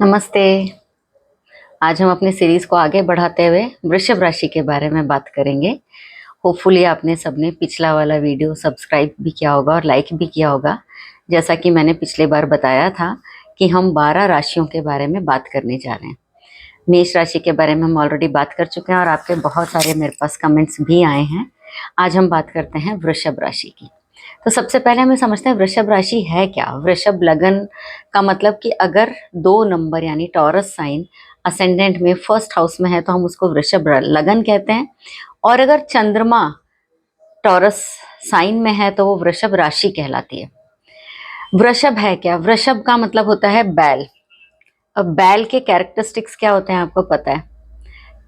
नमस्ते। आज हम अपनी सीरीज को आगे बढ़ाते हुए वृषभ राशि के बारे में बात करेंगे। होपफुली आपने सबने पिछला वाला वीडियो सब्सक्राइब भी किया होगा और लाइक भी किया होगा। जैसा कि मैंने पिछले बार बताया था कि हम 12 राशियों के बारे में बात करने जा रहे हैं। मेष राशि के बारे में हम ऑलरेडी बात कर चुके हैं और आपके बहुत सारे मेरे पास कमेंट्स भी आए हैं। आज हम बात करते हैं वृषभ राशि की। तो सबसे पहले हमें समझते हैं वृषभ राशि है क्या। वृषभ लगन का मतलब कि अगर 2 नंबर यानी टॉरस साइन असेंडेंट में फर्स्ट हाउस में है तो हम उसको वृषभ लगन कहते हैं। और अगर चंद्रमा टॉरस साइन में है तो वो वृषभ राशि कहलाती है। वृषभ है क्या। वृषभ का मतलब होता है बैल। अब बैल के कैरेक्टरिस्टिक्स क्या होते हैं आपको पता है।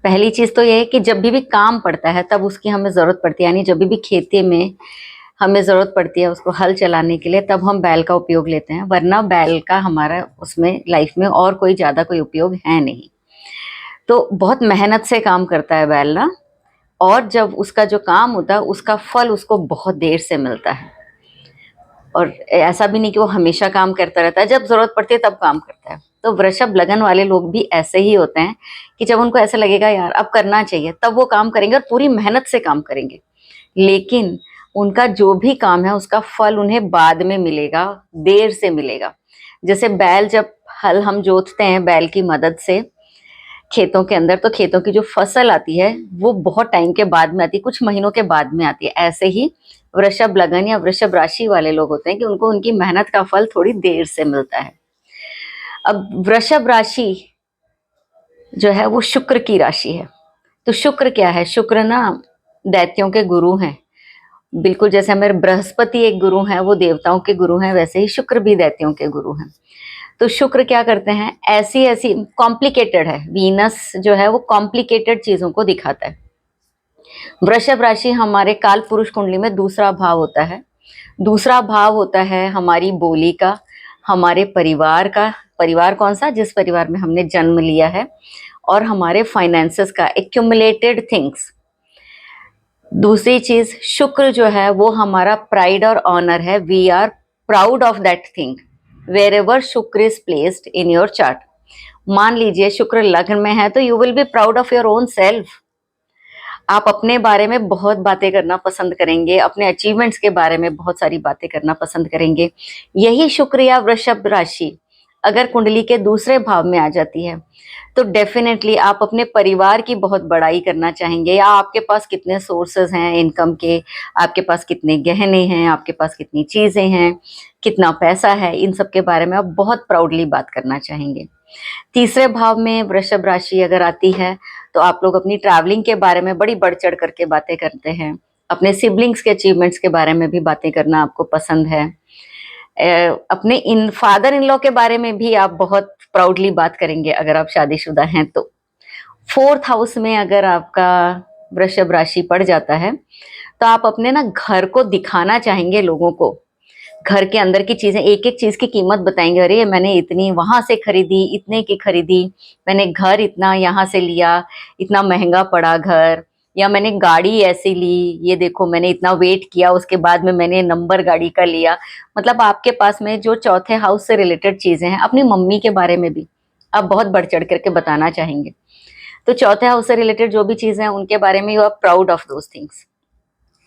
पहली चीज तो ये है कि जब भी काम पड़ता है तब उसकी हमें जरूरत पड़ती है, यानी जब भी खेती में हमें ज़रूरत पड़ती है उसको हल चलाने के लिए तब हम बैल का उपयोग लेते हैं, वरना बैल का हमारा उसमें लाइफ में और कोई ज़्यादा कोई उपयोग है नहीं। तो बहुत मेहनत से काम करता है बैल ना, और जब उसका जो काम होता है उसका फल उसको बहुत देर से मिलता है। और ऐसा भी नहीं कि वो हमेशा काम करता रहता है, जब ज़रूरत पड़ती है तब काम करता है। तो वृषभ लगन वाले लोग भी ऐसे ही होते हैं कि जब उनको ऐसा लगेगा यार अब करना चाहिए तब वो काम करेंगे और पूरी मेहनत से काम करेंगे। लेकिन उनका जो भी काम है उसका फल उन्हें बाद में मिलेगा, देर से मिलेगा। जैसे बैल जब हल हम जोतते हैं बैल की मदद से खेतों के अंदर, तो खेतों की जो फसल आती है वो बहुत टाइम के बाद में आती है, कुछ महीनों के बाद में आती है। ऐसे ही वृषभ लगन या वृषभ राशि वाले लोग होते हैं कि उनको उनकी मेहनत का फल थोड़ी देर से मिलता है। अब वृषभ राशि जो है वो शुक्र की राशि है। तो शुक्र क्या है। शुक्र ना दैत्यों के गुरु हैं। बिल्कुल जैसे हमारे बृहस्पति एक गुरु हैं, वो देवताओं के गुरु हैं, वैसे ही शुक्र भी दैत्यों के गुरु हैं। तो शुक्र क्या करते हैं, ऐसी ऐसी कॉम्प्लिकेटेड है। वीनस जो है वो कॉम्प्लिकेटेड चीजों को दिखाता है। वृषभ राशि हमारे काल पुरुष कुंडली में दूसरा भाव होता है। दूसरा भाव होता है हमारी बोली का, हमारे परिवार का। परिवार कौन सा, जिस परिवार में हमने जन्म लिया है। और हमारे फाइनेंसेस का, एक्यूमुलेटेड थिंग्स। दूसरी चीज शुक्र जो है वो हमारा प्राइड और ऑनर है। We are proud of that thing wherever Shukra is placed in your chart. मान लीजिए शुक्र लग्न में है तो you will be proud of your own self. आप अपने बारे में बहुत बातें करना पसंद करेंगे, अपने अचीवमेंट्स के बारे में बहुत सारी बातें करना पसंद करेंगे। यही शुक्र या वृषभ राशि अगर कुंडली के दूसरे भाव में आ जाती है तो डेफिनेटली आप अपने परिवार की बहुत बड़ाई करना चाहेंगे, या आपके पास कितने सोर्सेज हैं इनकम के, आपके पास कितने गहने हैं, आपके पास कितनी चीजें हैं, कितना पैसा है, इन सब के बारे में आप बहुत प्राउडली बात करना चाहेंगे। तीसरे भाव में वृषभ राशि अगर आती है तो आप लोग अपनी ट्रैवलिंग के बारे में बड़ी बढ़ चढ़ करके बातें करते हैं। अपने सिबलिंग्स के अचीवमेंट्स के बारे में भी बातें करना आपको पसंद है। अपने इन फादर इन लॉ के बारे में भी आप बहुत प्राउडली बात करेंगे अगर आप शादीशुदा हैं तो। फोर्थ हाउस में अगर आपका वृषभ राशि पड़ जाता है तो आप अपने ना घर को दिखाना चाहेंगे लोगों को। घर के अंदर की चीजें, एक एक चीज की कीमत बताएंगे। अरे मैंने इतनी वहां से खरीदी, इतने की खरीदी, मैंने घर इतना यहाँ से लिया, इतना महंगा पड़ा घर, या मैंने गाड़ी ऐसी ली, ये देखो मैंने इतना वेट किया उसके बाद में मैंने नंबर गाड़ी का लिया। मतलब आपके पास में जो चौथे हाउस से रिलेटेड चीजें हैं, अपनी मम्मी के बारे में भी आप बहुत बढ़ चढ़ करके बताना चाहेंगे। तो चौथे हाउस से रिलेटेड जो भी चीजें हैं उनके बारे में you are proud of those things.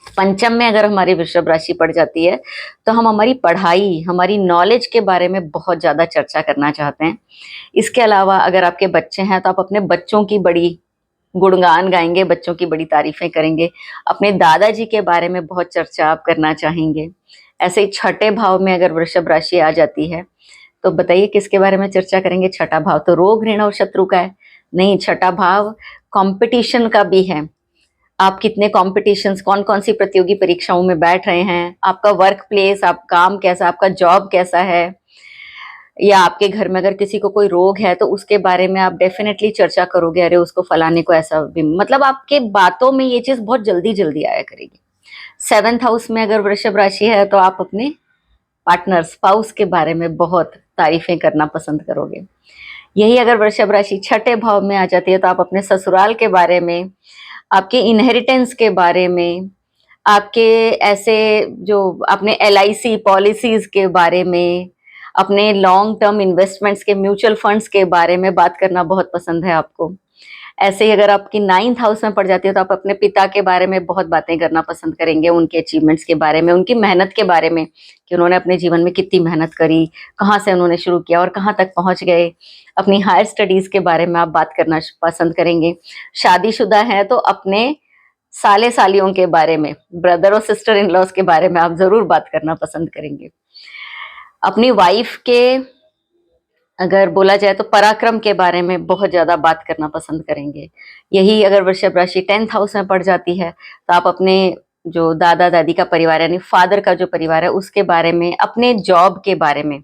पंचम में अगर हमारी वृषभ राशि पड़ जाती है तो हम हमारी पढ़ाई, हमारी नॉलेज के बारे में बहुत ज्यादा चर्चा करना चाहते हैं। इसके अलावा अगर आपके बच्चे हैं तो आप अपने बच्चों की बड़ी गुणगान गाएंगे, बच्चों की बड़ी तारीफें करेंगे। अपने दादाजी के बारे में बहुत चर्चा आप करना चाहेंगे। ऐसे ही छठे भाव में अगर वृषभ राशि आ जाती है तो बताइए किसके बारे में चर्चा करेंगे। छठा भाव तो रोग ऋण और शत्रु का है। नहीं, छठा भाव कंपटीशन का भी है। आप कितने कॉम्पिटिशन्स, कौन कौन सी प्रतियोगी परीक्षाओं में बैठ रहे हैं, आपका वर्क प्लेस, आप काम कैसा, आपका जॉब कैसा है, या आपके घर में अगर किसी को कोई रोग है तो उसके बारे में आप डेफिनेटली चर्चा करोगे। अरे उसको फलाने को ऐसा भी, मतलब आपके बातों में ये चीज बहुत जल्दी जल्दी आया करेगी। सेवेंथ हाउस में अगर वृषभ राशि है तो आप अपने पार्टनर, स्पाउस के बारे में बहुत तारीफें करना पसंद करोगे। यही अगर वृषभ राशि छठे भाव में आ जाती है तो आप अपने ससुराल के बारे में, आपके इनहेरिटेंस के बारे में, आपके ऐसे जो आपने LIC पॉलिसीज के बारे में, अपने लॉन्ग टर्म इन्वेस्टमेंट्स के, म्यूचुअल फंड्स के बारे में बात करना बहुत पसंद है आपको। ऐसे ही अगर आपकी 9th हाउस में पड़ जाती है तो आप अपने पिता के बारे में बहुत बातें करना पसंद करेंगे, उनके अचीवमेंट्स के बारे में, उनकी मेहनत के बारे में कि उन्होंने अपने जीवन में कितनी मेहनत करी, कहाँ से उन्होंने शुरू किया और कहाँ तक पहुंच गए। अपनी हायर स्टडीज के बारे में आप बात करना पसंद करेंगे। शादीशुदा हैं तो अपने साले सालियों के बारे में, ब्रदर और सिस्टर इन लॉज के बारे में आप जरूर बात करना पसंद करेंगे। अपनी वाइफ के अगर बोला जाए तो पराक्रम के बारे में बहुत ज्यादा बात करना पसंद करेंगे। यही अगर वृषभ राशि 10th हाउस में पड़ जाती है तो आप अपने जो दादा दादी का परिवार यानी फादर का जो परिवार है उसके बारे में, अपने जॉब के बारे में,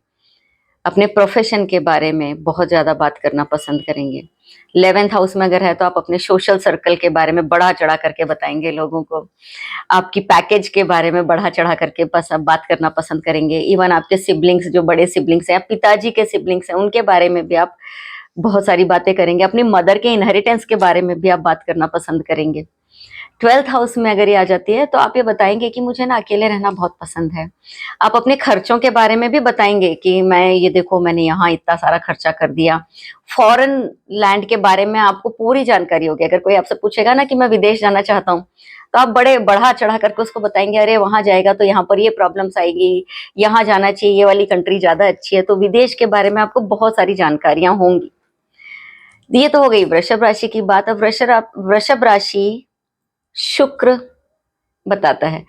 अपने प्रोफेशन के बारे में बहुत ज्यादा बात करना पसंद करेंगे। 11th हाउस में अगर है तो आप अपने सोशल सर्कल के बारे में बढ़ा चढ़ा करके बताएंगे लोगों को। आपकी पैकेज के बारे में बढ़ा चढ़ा करके बात करना पसंद करेंगे। इवन आपके सिबलिंग्स, जो बड़े सिबलिंग्स हैं, पिताजी के सिबलिंग्स हैं, उनके बारे में भी आप बहुत सारी बातें करेंगे। अपनी मदर के इनहेरिटेंस के बारे में भी आप बात करना पसंद करेंगे। 12th हाउस में अगर ये आ जाती है तो आप ये बताएंगे कि मुझे ना अकेले रहना बहुत पसंद है। आप अपने खर्चों के बारे में भी बताएंगे कि मैं ये देखो मैंने यहाँ इतना सारा खर्चा कर दिया। फॉरेन लैंड के बारे में आपको पूरी जानकारी होगी। अगर कोई आपसे पूछेगा ना कि मैं विदेश जाना चाहता हूँ तो आप बड़े बढ़ा चढ़ा करके उसको बताएंगे, अरे वहां जाएगा तो यहाँ पर ये प्रॉब्लम्स आएगी, यहाँ जाना चाहिए, ये वाली कंट्री ज्यादा अच्छी है। तो विदेश के बारे में आपको बहुत सारी जानकारियां होंगी। ये तो हो गई वृषभ राशि की बात। अब वृषभ राशि शुक्र बताता है।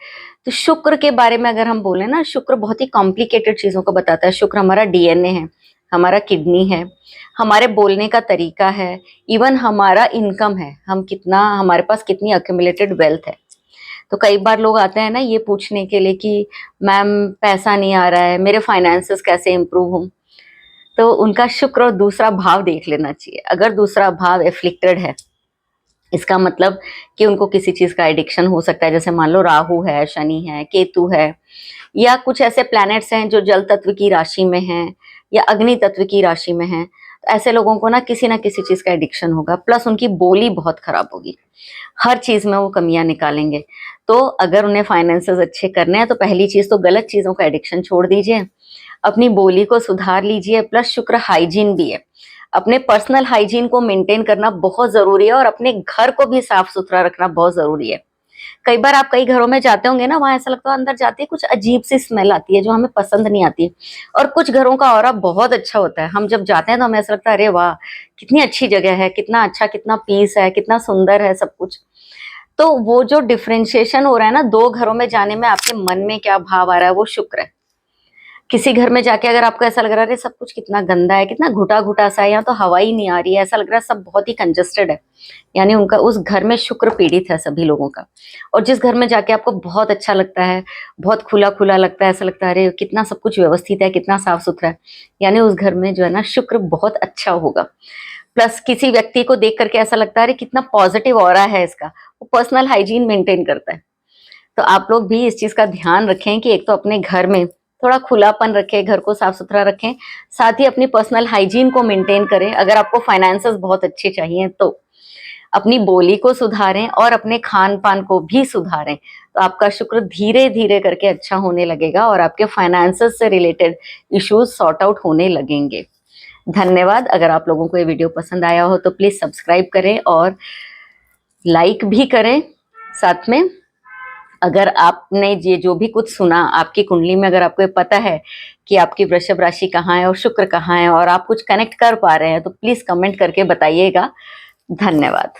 तो शुक्र के बारे में अगर हम बोले ना, शुक्र बहुत ही कॉम्प्लिकेटेड चीजों को बताता है। शुक्र हमारा डीएनए है, हमारा किडनी है, हमारे बोलने का तरीका है, इवन हमारा इनकम है, हम कितना, हमारे पास कितनी अक्यूमुलेटेड वेल्थ है। तो कई बार लोग आते हैं ना ये पूछने के लिए कि मैम पैसा नहीं आ रहा है, मेरे फाइनेंसेस कैसे इंप्रूव हों। तो उनका शुक्र और दूसरा भाव देख लेना चाहिए। अगर दूसरा भाव एफ्लिक्टेड है इसका मतलब कि उनको किसी चीज का एडिक्शन हो सकता है। जैसे मान लो राहु है, शनि है, केतु है, या कुछ ऐसे प्लैनेट्स हैं जो जल तत्व की राशि में हैं या अग्नि तत्व की राशि में हैं। तो ऐसे लोगों को ना किसी चीज का एडिक्शन होगा। प्लस उनकी बोली बहुत खराब होगी, हर चीज में वो कमियां निकालेंगे। तो अगर उन्हें फाइनेंसेस अच्छे करने हैं तो पहली चीज तो गलत चीजों का एडिक्शन छोड़ दीजिए, अपनी बोली को सुधार लीजिए। प्लस शुक्र हाइजीन भी है, अपने पर्सनल हाइजीन को मेंटेन करना बहुत जरूरी है और अपने घर को भी साफ सुथरा रखना बहुत जरूरी है। कई बार आप कई घरों में जाते होंगे ना, वहां ऐसा लगता है अंदर जाते ही कुछ अजीब सी स्मेल आती है जो हमें पसंद नहीं आती। और कुछ घरों का ऑरा बहुत अच्छा होता है, हम जब जाते हैं तो हमें ऐसा लगता है अरे वाह कितनी अच्छी जगह है, कितना अच्छा, कितना पीस है, कितना सुंदर है सब कुछ। तो वो जो डिफ्रेंशिएशन हो रहा है ना दो घरों में जाने में, आपके मन में क्या भाव आ रहा है, वो शुक्र है। किसी घर में जाके अगर आपको ऐसा लग रहा है सब कुछ कितना गंदा है, कितना घुटा घुटा सा है, यहाँ तो हवा ही नहीं आ रही है, ऐसा लग रहा है सब बहुत ही कंजस्टेड है, यानी उनका उस घर में शुक्र पीड़ित है सभी लोगों का। और जिस घर में जाके आपको बहुत अच्छा लगता है, बहुत खुला खुला लगता है, ऐसा लगता है अरे कितना सब कुछ व्यवस्थित है, कितना साफ सुथरा है, यानी उस घर में जो है ना शुक्र बहुत अच्छा होगा। प्लस किसी व्यक्ति को देख करके ऐसा लगता है अरे कितना पॉजिटिव ऑरा है इसका, वो पर्सनल हाइजीन मेंटेन करता है। तो आप लोग भी इस चीज का ध्यान रखें कि एक तो अपने घर में थोड़ा खुलापन रखें, घर को साफ सुथरा रखें, साथ ही अपनी पर्सनल हाइजीन को मेंटेन करें। अगर आपको फाइनेंसेस बहुत अच्छे चाहिए तो अपनी बोली को सुधारें और अपने खान पान को भी सुधारें, तो आपका शुक्र धीरे धीरे करके अच्छा होने लगेगा और आपके फाइनेंसेस से रिलेटेड इश्यूज सॉर्ट आउट होने लगेंगे। धन्यवाद। अगर आप लोगों को ये वीडियो पसंद आया हो तो प्लीज सब्सक्राइब करें और लाइक भी करें। साथ में अगर आपने ये जो भी कुछ सुना, आपकी कुंडली में अगर आपको ये पता है कि आपकी वृषभ राशि कहाँ है और शुक्र कहाँ है और आप कुछ कनेक्ट कर पा रहे हैं तो प्लीज कमेंट करके बताइएगा। धन्यवाद।